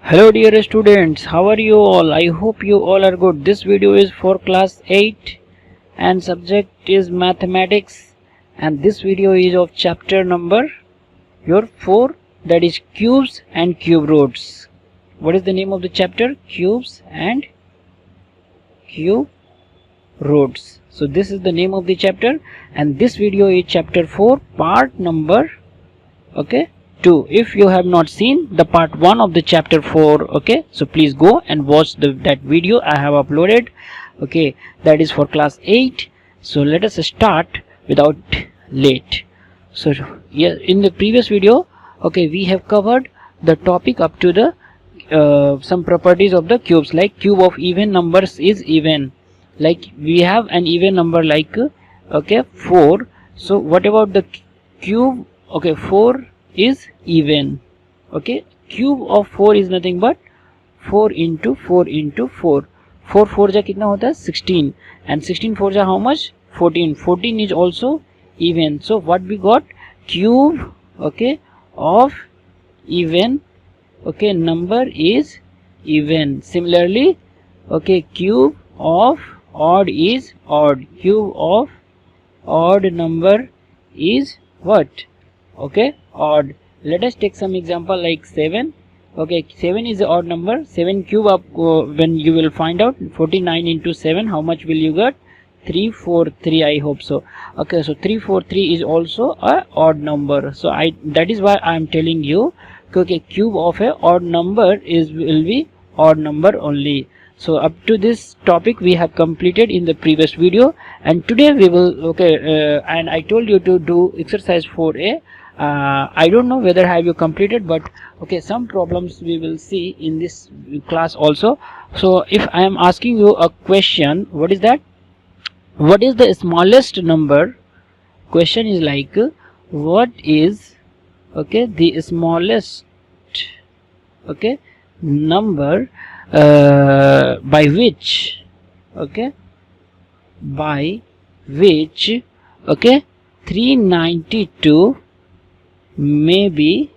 Hello dear students, how are you all? I hope you all are good. This video is for class 8 and subject is mathematics, and this video is of chapter number your 4, that is cubes and cube roots. What is the name of the chapter? Cubes and cube roots. So this is the name of the chapter, and this video is chapter 4 part number 2. If you have not seen the part 1 of the chapter 4, so please go and watch that video I have uploaded. That is for class 8. So let us start without late. So yeah, in the previous video, we have covered the topic up to the some properties of the cubes, like cube of even numbers is even. Like we have an even number like 4. So what about the cube? 4 is even. Cube of 4 is nothing but 4 into 4 into 4. 4 4 ja kitna hota hai? 16, and 16 4 ja how much? 14. 14 is also even. So what we got? Cube of even number is even. Similarly, cube of odd is odd. Cube of odd number is what? Odd. Let us take some example like 7. 7 is the odd number. 7 cube up, when you will find out 49 into 7, how much will you get? 343, I hope so. So 343 is also a odd number. So that is why I am telling you, cube of a odd number will be odd number only. So up to this topic we have completed in the previous video, and today we will and I told you to do exercise 4a. I don't know whether have you completed, but some problems we will see in this class also. So if I am asking you a question, what is that? What is the smallest number? Question is like, what is the smallest number by which 392 may be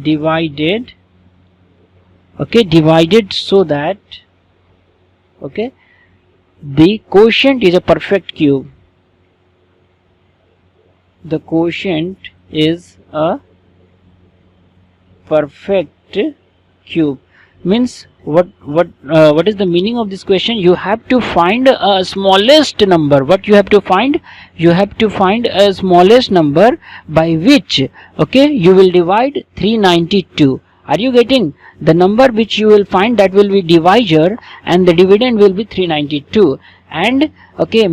divided so that the quotient is a perfect cube. The quotient is a perfect cube. Means what is the meaning of this question? You have to find a smallest number. What you have to find? You have to find a smallest number by which you will divide 392. Are you getting? The number which you will find, that will be divisor, and the dividend will be 392, and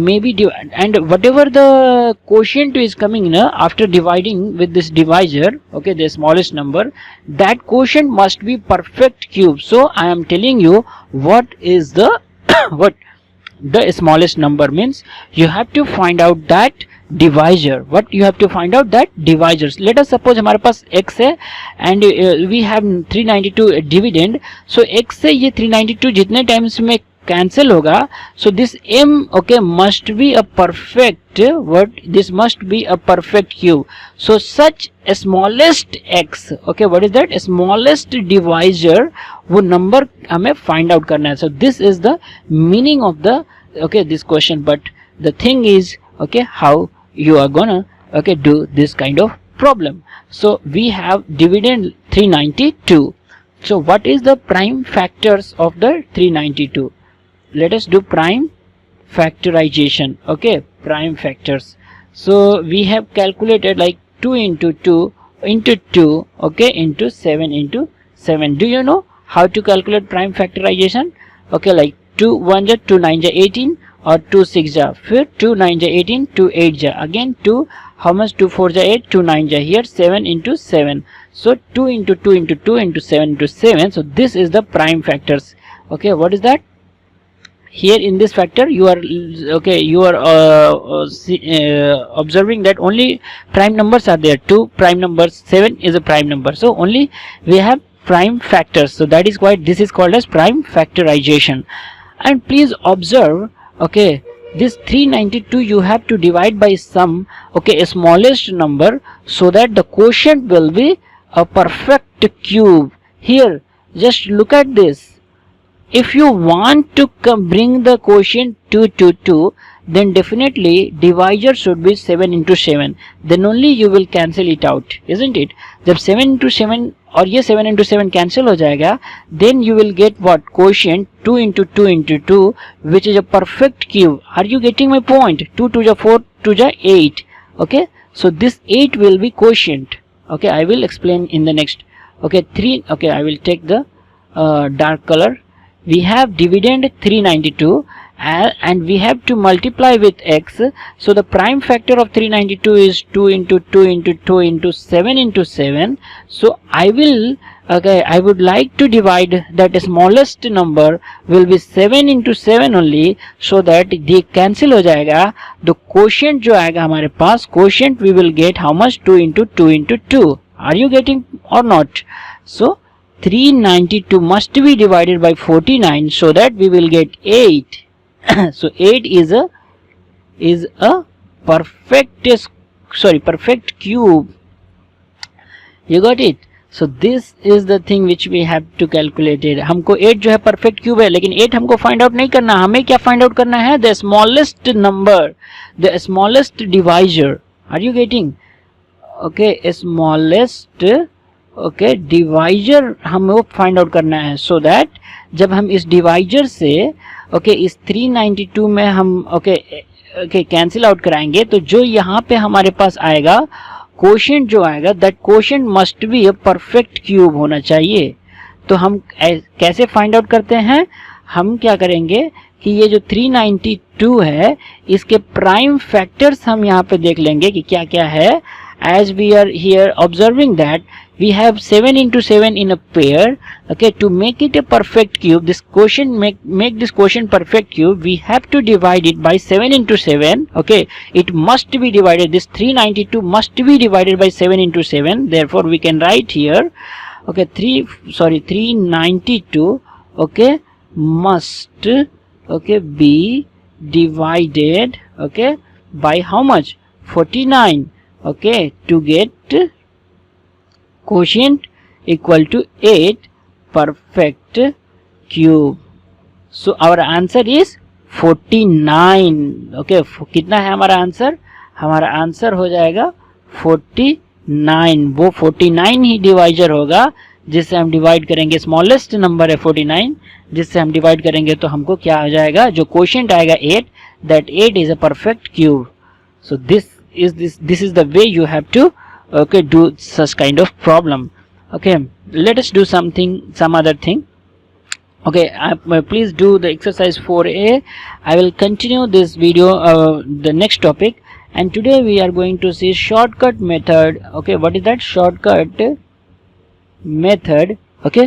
maybe and whatever the quotient is coming after dividing with this divisor, the smallest number, that quotient must be perfect cube. So I am telling you what is the the smallest number. Means you have to find out that divisor. What you have to find out? That divisors. Let us suppose हमारे पास x है and we have 392 dividend. So x से ये 392 जितने times में cancel होगा, so this m must be a perfect this must be a perfect cube. So such a smallest x, what is that? Smallest divisor, वो number हमें find out करना है. So this is the meaning of the this question. But the thing is how you are gonna do this kind of problem. So we have dividend 392. So what is the prime factors of the 392? Let us do prime factorization. Prime factors. So we have calculated like 2 into 2 into 2 into 7 into 7. Do you know how to calculate prime factorization? Like 2 1 ja 2 9 ja 18, or 2 6 ja, फिर 2 9 ja 18, 2 8 ja, again 2, how much? 2 4 ja 8, 2 9 ja, here 7 into 7. So 2 into 2 into 2 into 7 into 7. So this is the prime factors. What is that? Here in this factor you are observing that only prime numbers are there. 2 prime numbers, 7 is a prime number, so only we have prime factors. So that is why this is called as prime factorization. And please observe, this 392 you have to divide by some smallest number, so that the quotient will be a perfect cube. Here just look at this. If you want to bring the quotient 2 to 2, then definitely divisor should be 7 into 7. Then only you will cancel it out, isn't it? जब 7 into 7 और ये 7 into 7 cancel हो जाएगा, then you will get what? Quotient 2 into 2 into 2, which is a perfect cube. Are you getting my point? 2 to the 4 to the 8. Okay, so this 8 will be quotient. Okay, I will explain in the next. Okay, 3. Okay, I will take the dark color. We have dividend 392 and we have to multiply with x. So the prime factor of 392 is 2 into 2 into 2 into 7 into 7. So I would like to divide that smallest number will be 7 into 7 only, so that the cancel हो जाएगा. The quotient जो आएगा हमारे पास, quotient we will get how much? 2 into 2 into 2. Are you getting or not? So 392 must be divided by 49, so that we will get 8. So 8 is a perfect cube. You got it? So this is the thing which we have to calculate it. हमको 8 जो है perfect cube है, लेकिन 8 हमको find out नहीं करना. हमें क्या find out करना है? The smallest number, the smallest divisor. Are you getting? Okay, smallest divisor हमें फाइंड आउट करना है, सो दैट जब हम इस डिवाइजर से इस 392 में हम कैंसिल आउट कराएंगे, तो जो यहाँ पे हमारे पास आएगा कोशेंट जो आएगा, that quotient must be a perfect cube होना चाहिए. तो हम कैसे फाइंड आउट करते हैं? हम क्या करेंगे कि ये जो 392 है इसके प्राइम फैक्टर्स हम यहाँ पे देख लेंगे कि क्या क्या है. As we are here observing that we have 7 into 7 in a pair. Okay, to make it a perfect cube, this quotient make this quotient perfect cube, we have to divide it by 7 into 7. Okay, it must be divided, this 392 must be divided by 7 into 7. Therefore we can write here, 392 must be divided by how much? 49. To get quotient equal to 8 perfect cube. So our answer is 49. कितना है हमारा answer? हमारा answer हो जाएगा 49. वो 49 ही divisor होगा जिससे हम डिवाइड करेंगे. स्मॉलेस्ट नंबर है 49, जिससे हम डिवाइड करेंगे तो हमको क्या हो जाएगा? जो क्वोशिएंट आएगा 8, that 8 is a perfect cube. So this is the way you have to do such kind of problem. Let us do some other thing. Please do the exercise 4a. I will continue this video the next topic, and today we are going to see shortcut method. What is that? Shortcut method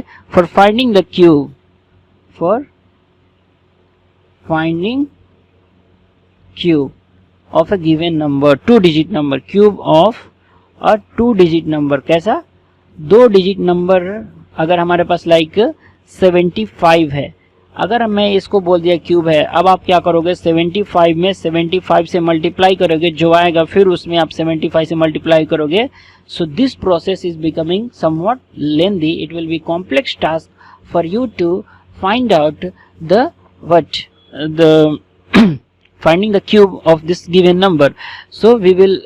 for finding the cube, of a given number, 2-digit number, cube of a 2-digit number. कैसा? 2-digit number अगर हमारे पास like 75 है, अगर मैं इसको बोल दिया cube है, अब आप क्या करोगे? 75 में 75 से मल्टीप्लाई करोगे, जो आएगा फिर उसमें आप 75 से मल्टीप्लाई करोगे. So this process is becoming somewhat lengthy. It will be complex task for you to find out the finding the cube of this given number. So we will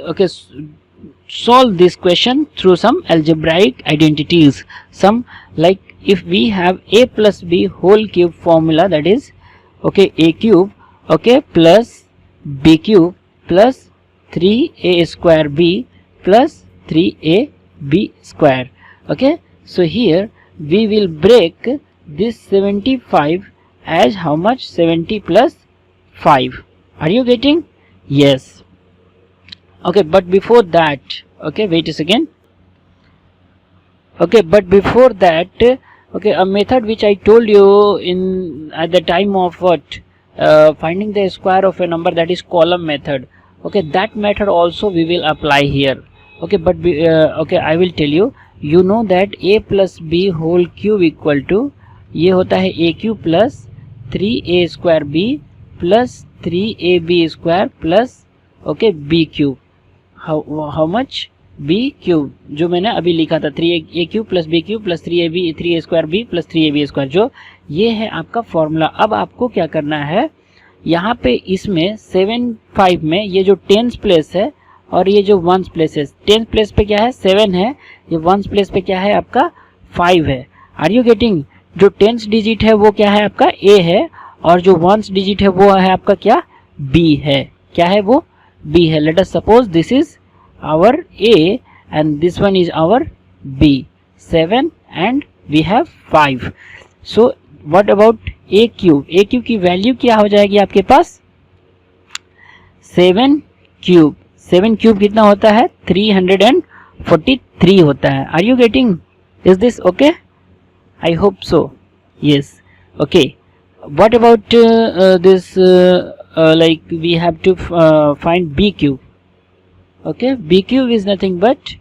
solve this question through some algebraic identities. Some like if we have a plus b whole cube formula, that is a cube plus b cube plus 3a square b plus 3ab square. So here we will break this 75 as how much? 70 plus 5. Are you getting? Yes. But before that, wait a second. But before that, a method which I told you at the time of finding the square of a number, that is column method. That method also we will apply here. But I will tell you. You know that a plus b whole cube equal to ये होता है a cube plus 3a square b plus 3ab square plus b cube. How much? B cube, जो मैंने अभी लिखा था 3a cube plus B cube plus 3a square B plus 3ab square, जो ये है आपका फॉर्मूला। अब आपको क्या करना है, यहाँ पे इसमें 7 5 में ये जो टेंस प्लेस है और ये जो वंस प्लेस है, टेंस प्लेस पे क्या है 7 है, ये वंस प्लेस पे क्या है आपका 5 है। Are you getting? जो टेंस डिजिट है वो क्या है आपका a है, और जो वंस डिजिट है वो है आपका क्या b है। क्या है वो? b है। Let us suppose this is our a and this one is our b, 7 and we have 5. So what about a cube? a cube की वैल्यू क्या हो जाएगी आपके पास? 7 क्यूब। 7 क्यूब कितना होता है? 343 होता है। Are you getting? Is this okay? I hope so. Yes, okay. What about this like we have to find b cube. Okay, b cube is nothing but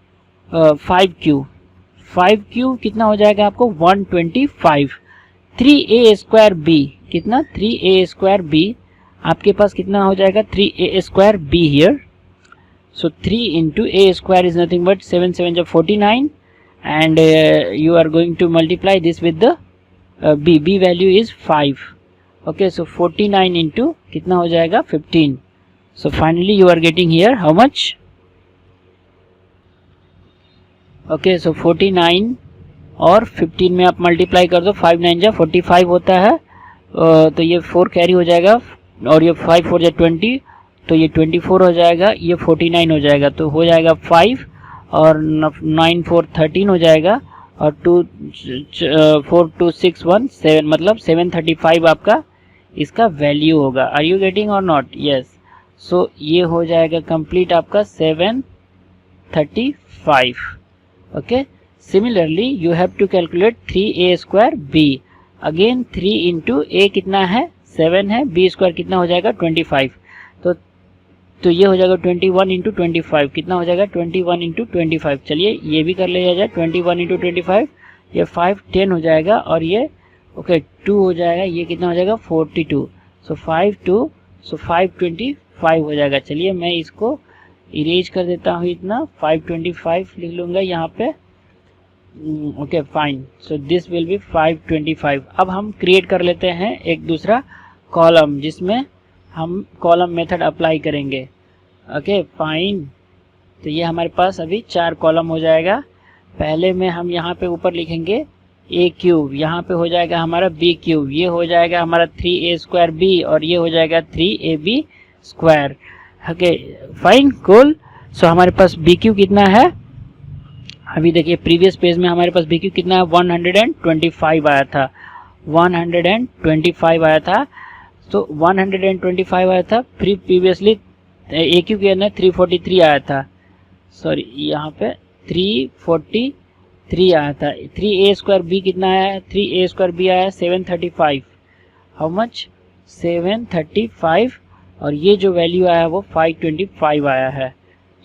5 cube. 5 cube कितना हो जाएगा आपको? 125. 3a square b कितना? 3a square b आपके पास कितना हो जाएगा? 3a square b here. So 3 into a square is nothing but 7 7 is 49, and you are going to multiply this with the b value is 5. Okay, so 49 into कितना हो जाएगा? 15. So finally you are getting here how much? Okay, so 49 और 15 में आप multiply कर दो, 5 9 जा 45 होता है, तो ये 4 कैरी हो जाएगा, और ये 5 4 जा 20, तो ये 24 हो जाएगा, ये 49 हो जाएगा, तो हो जाएगा 5 और 9 4 13 हो जाएगा, और 2 4 2 6 1 7, मतलब 735 आपका इसका वैल्यू होगा। Are you getting or not? Yes. सो ये हो जाएगा कंप्लीट आपका 735। Okay, similarly you have to calculate 3a square b। Again 3 into a कितना है? 7 है, b स्क्वायर कितना हो जाएगा? 25। तो ये हो जाएगा 21 इंटू 25, कितना हो जाएगा? 21 इंटू 25। चलिए ये भी कर लिया जाए, 21 इंटू 25, ये 5 10 हो जाएगा, और ये ओके 2 हो जाएगा, ये कितना हो जाएगा? 42। सो 5 2, सो 525 हो जाएगा। चलिए मैं इसको इरेज कर देता हूँ, इतना 525 लिख लूँगा यहाँ पे। Okay fine, so this will be 525। अब हम क्रिएट कर लेते हैं एक दूसरा कॉलम, जिसमें हम कॉलम मेथड अप्लाई करेंगे। ओके फाइन, तो ये हमारे पास अभी 4 कॉलम हो जाएगा। पहले में हम यहाँ पे ऊपर लिखेंगे a क्यूब, यहाँ पे हो जाएगा हमारा b क्यूब, ये हो जाएगा हमारा 3a स्क्वायर b, और ये हो जाएगा 3ab स्क्वायर। Okay fine, cool. सो हमारे पास b क्यूब कितना है? अभी देखिए प्रीवियस पेज में हमारे पास b क्यूब कितना है? 125 आया था, 125 आया था। तो 125 आया था, प्रीवियसली a क्यूब के अंदर 343 आया था, सॉरी यहाँ पे 343 आया था। 3a स्क्वायर b कितना आया? 3a स्क्वायर b आया 735। How much? 735, और ये जो वैल्यू आया वो 525 आया है।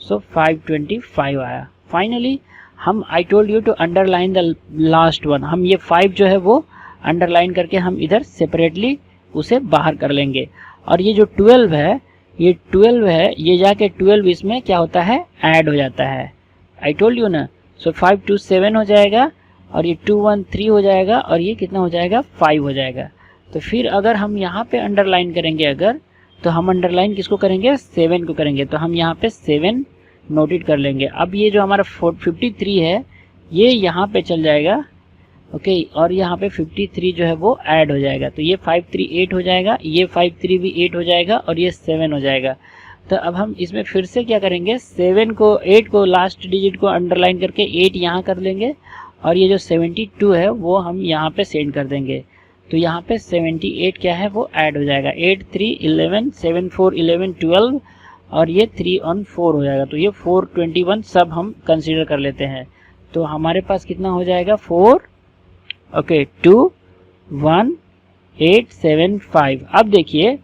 सो 525 आया। फाइनली हम I told you to underline the last one, हम ये 5 जो है वो अंडरलाइन करके हम इधर सेपरेटली उसे बाहर कर लेंगे। और ये जो 12 है, ये 12 है, ये जाके 12 इसमें क्या होता है? ऐड हो जाता है। आई टोल्ड यू ना। सो 5 2 7 हो जाएगा, और ये 2 1 3 हो जाएगा, और ये कितना हो जाएगा? 5 हो जाएगा। तो फिर अगर हम यहाँ पे अंडरलाइन करेंगे, अगर तो हम अंडरलाइन किसको करेंगे? 7 को करेंगे। तो हम यहाँ पे 7 नोटेड कर लेंगे। अब ये जो हमारा 53 है ये यहाँ पे चल जाएगा। ओके, और यहाँ पे 53 जो है वो ऐड हो जाएगा, तो ये 5 3 8 हो जाएगा, ये 5 3 भी 8 हो जाएगा, और ये 7 हो जाएगा। तो अब हम इसमें फिर से क्या करेंगे? 7 को 8 को लास्ट डिजिट को अंडरलाइन करके 8 यहाँ कर लेंगे, और ये जो 72 है वो हम यहाँ पे सेंड कर देंगे। तो यहाँ पे 78 क्या है? वो ऐड हो जाएगा। 8 3 11, 7 4 11 12, और ये 3 on 4 हो जाएगा। तो ये 421 सब हम कंसीडर कर लेते हैं। तो हमारे पास कितना हो जाएगा? 4 ओके 2 1 8 7 5। अब देखिए,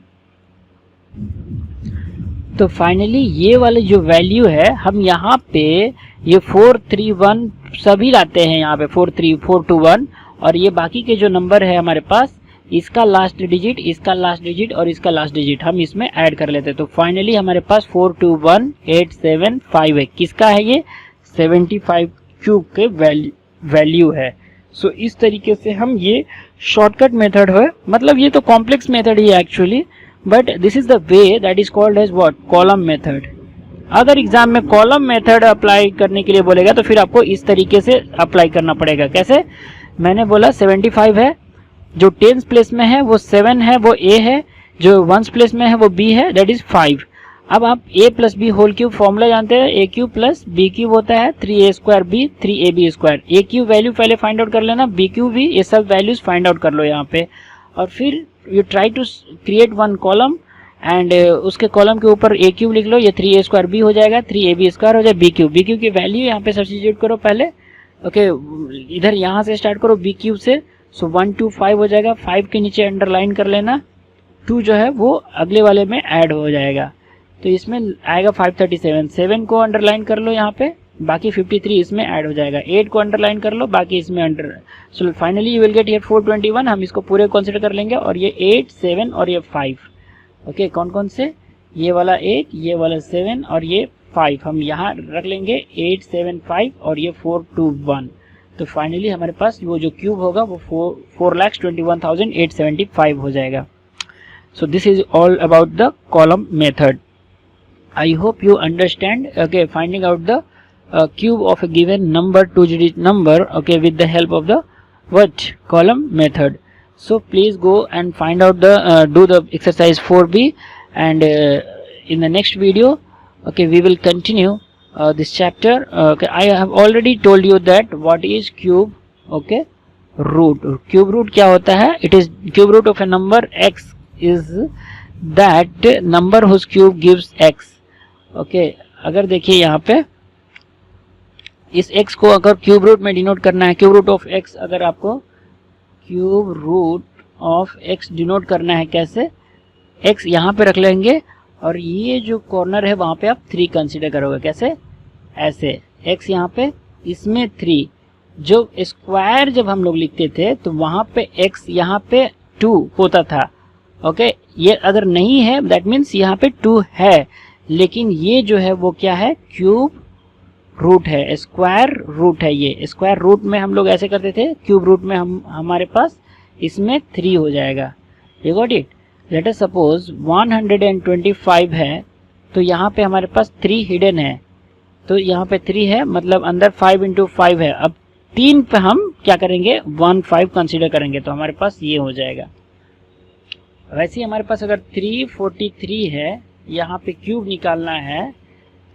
तो फाइनली ये वाले जो वैल्यू है हम यहाँ पे ये 4 3 1 सभी लाते हैं यहाँ पे, 4 3 4 2 1, और ये बाकी के जो नंबर है हमारे पास, इसका लास्ट डिजिट, इसका लास्ट डिजिट और इसका लास्ट डिजिट हम इसमें ऐड कर लेते हैं। तो फाइनली हमारे पास 4 2 1 8 7 5 है। किसका है ये? 75 क्यूब के वैल्यू है। सो इस तरीके से हम ये शॉर्टकट मेथड है, मतलब ये तो कॉम्प्लेक्स मेथड ही है actually, but this is the way that is called as what, column method. अगर एग्जाम में कॉलम मेथड अप्लाई करने के लिए बोलेगा तो फिर आपको इस तरीके से अप्लाई करना पड़ेगा। कैसे, मैंने बोला 75 है, जो टेंस प्लेस में है वो 7 है, वो ए है, जो वंस प्लेस में है वो बी है, दैट इज 5। अब आप a plus B whole cube formula जानते हैं, A cube plus B cube होता है 3a square B 3ab square. A cube value पहले फाइंड आउट कर लेना, बी क्यूब भी, ये सब वैल्यूज फाइंड आउट कर लो यहाँ पे, और फिर you try to create one column and उसके कॉलम के ऊपर ए क्यूब लिख लो, ये 3a स्क्वायर बी हो जाएगा, 3ab स्क्वायर हो जाए बी क्यूब की वैल्यू यहाँ पे सब्स्टिट्यूट करो पहले। ओके, इधर यहाँ से स्टार्ट करो बी क्यूब से, सो 1 2 5 हो जाएगा, 5 के नीचे अंडरलाइन कर लेना, 2 जो है वो अगले वाले में ऐड हो जाएगा, तो इसमें आएगा 537। 7 को अंडरलाइन कर लो यहाँ पे, बाकी 53 इसमें ऐड हो जाएगा। 8 को अंडरलाइन कर लो, बाकी इसमें under, so finally you will get here 421। हम इसको पूरे कंसीडर कर लेंगे, और ये 8 7 और ये 5। ओके, कौन कौन से, ये वाला 8, ये वाला 7 और ये 5 हम यहाँ रख लेंगे, 8 7 5 और ये 4 2 1। तो फाइनली हमारे पास वो जो क्यूब होगा वो 4,21,875 हो जाएगा। So this is all about the column method. I hope you understand. Okay, finding out the cube of a given number, two-digit number, okay, with the help of the what, column method. So please go and find out the do the exercise 4b, and in the next video, okay, we will continue this chapter. Okay, I have already told you that what is cube. Okay, root. Cube root क्या होता है? It is cube root of a number x is that number whose cube gives x. Okay, अगर देखिए यहाँ पे इस x को अगर क्यूब रूट में डिनोट करना है, क्यूब रूट ऑफ x, अगर आपको cube root of x denote करना है, कैसे, x यहाँ पे रख लेंगे और ये जो कॉर्नर है वहाँ पे आप 3 कंसीडर करोगे। कैसे, ऐसे, x यहाँ पे, इसमें 3। जो स्क्वायर जब हम लोग लिखते थे तो वहाँ पे x यहाँ पे 2 होता था। ओके, ये अगर नहीं है दैट मीन्स यहाँ पे 2 है, लेकिन ये जो है वो क्या है, क्यूब रूट है, स्क्वायर रूट है। ये स्क्वायर रूट में हम लोग ऐसे करते थे, क्यूब रूट में हमारे पास इसमें 3 हो जाएगा। You got it. Late us suppose 125 है, तो यहाँ पे हमारे पास 3 हिडन है, तो यहाँ पे 3 है, मतलब अंदर 5 × 5 है। अब 3 पे हम क्या करेंगे, 15 कंसीडर करेंगे, तो हमारे पास ये हो जाएगा। वैसे ही हमारे पास अगर 343 है, यहाँ पे क्यूब निकालना है,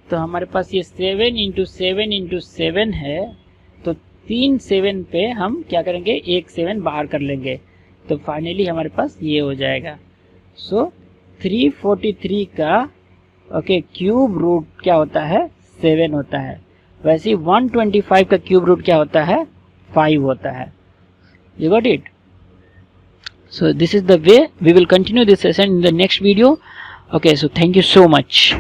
तो हमारे पास ये 7 × 7 × 7 है, तो 3 7 पे हम क्या करेंगे, 1 7 बाहर कर लेंगे, तो फाइनली हमारे पास ये हो जाएगा। सो 343 का ओके क्यूब रूट क्या होता है, 7 होता है। वैसे 125 का क्यूब रूट क्या होता है, 5 होता है। You got it. So this is the way we will continue this session in the next video. Okay, so thank you so much.